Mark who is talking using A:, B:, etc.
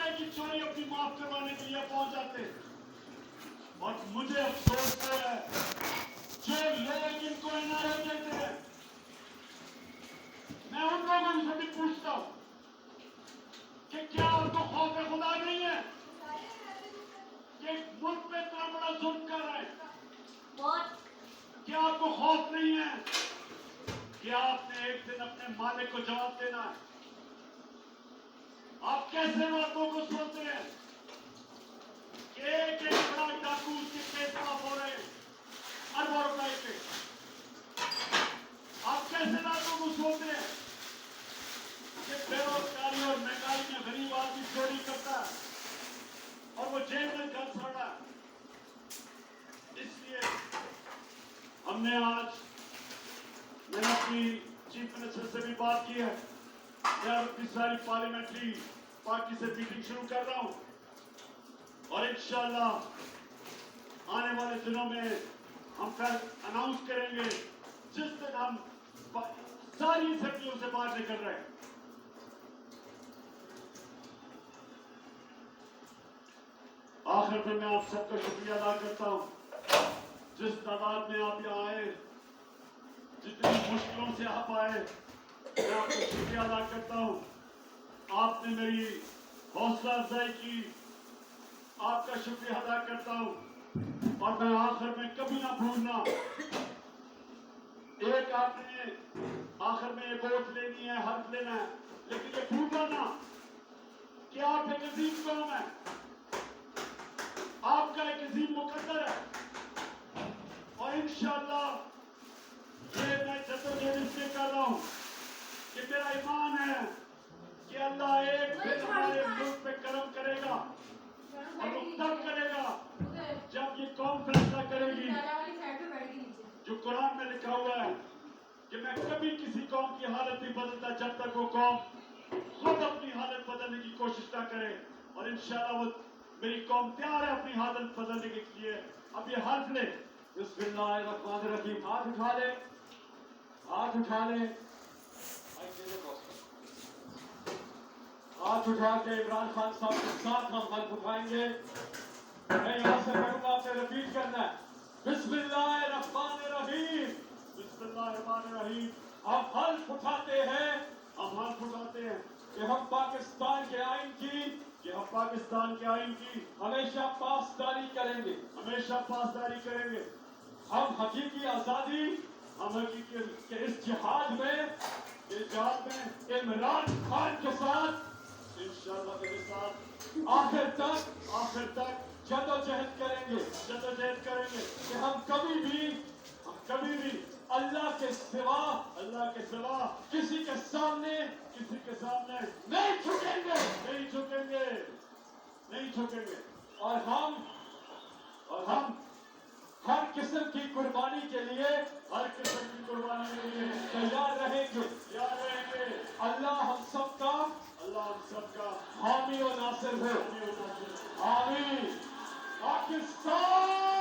A: रुपए की चोरी अपनी माफ करवाने के लिए पहुंच जाते हैं। और मुझे अफसोस है जो लोग इनको एनआरए देते हैं, मैं उन लोगों से भी पूछता हूं कि क्या आपको खौफ खुदा नहीं है कि मुल्क में इतना बड़ा जुल्म कर रहे हैं? क्या आपको खौफ नहीं है कि आपने एक दिन अपने मालिक को जवाब देना है? आप कैसे बातों को सोचते हैं कि एक बड़ा डाकू के केस माफ हो रहे हैं अरबों रुपए के? आप कैसे बातों को सोचते हैं कि बेरोजगारी और महंगाई में गरीब आदमी चोरी करता है और वो जेल में घर सड़ रहा है? इसलिए हमने आज, मैंने अपनी चीफ मिनिस्टर से भी बात की है, मैं अपनी सारी पार्लियामेंट्री पार्टी से मीटिंग शुरू कर रहा हूं और इंशाअल्लाह आने वाले दिनों में हम कल अनाउंस करेंगे जिस दिन हम सारी असेंबलियों से बाहर निकल रहे हैं। आखिर में मैं आप सबका शुक्रिया अदा करता हूं, जिस तादाद में आप यहाँ आए, जितनी मुश्किलों से आप आए, मैं आपको शुक्रिया अदा करता हूं। आपने मेरी हौसला अफजाई की, आपका शुक्रिया अदा करता हूं। और मैं आखिर में कभी ना भूलना, एक आपने आखिर में एक वोट लेनी है, हक लेना है, लेकिन ये भूलना ना कि आप एक अजीम कौम है, आपका एक अजीम मुकद्दर है। और इंशाअल्लाह ये मैं जद्दोजहद इसलिए कर रहा हूं कि मेरा ईमान है कि अल्लाह एक दिन हमारे मुल्क पे करम करेगा और वो तब करेगा जब ये कौम फैसला करेगी। जो कुरान में लिखा हुआ है कि मैं कभी किसी कौम की हालत नहीं बदलता जब तक वो कौम खुद अपनी हालत बदलने की कोशिश ना करे। और इंशाअल्लाह वो मेरी कौम तैयार है अपनी हालत बदलने के लिए। अब ये हल्फ ले, बिस्मिल्लाहिर्रहमानिर्रहीम, हाथ उठा ले, हाथ उठा ले, हाथ उठा के इमरान खान साहब के साथ हम हल्फ उठाएंगे। मैं यहाँ से कहूँगा, आपने रिपीट करना है, बिस्मिल्लाहिर्रहमानिर्रहीम, बिस्मिल्लाहिर्रहमानिर्रहीम। हम हल्फ उठाते हैं, हम हल्फ उठाते हैं कि हम पाकिस्तान के आइन की हमेशा पासदारी करेंगे, हमेशा पासदारी करेंगे। हम हकीकी आजादी, हम हकीकी के इस जिहाद में इमरान खान के साथ इंशाअल्लाह के साथ आखिर तक जदोजहद करेंगे कि हम कभी भी अल्लाह के सिवा किसी के सामने नहीं झुकेंगे। और हम हर किस्म की कुर्बानी के लिए तैयार रहेंगे। अल्लाह हम सबका हामी और नासिर हो। आमीन। पाकिस्तान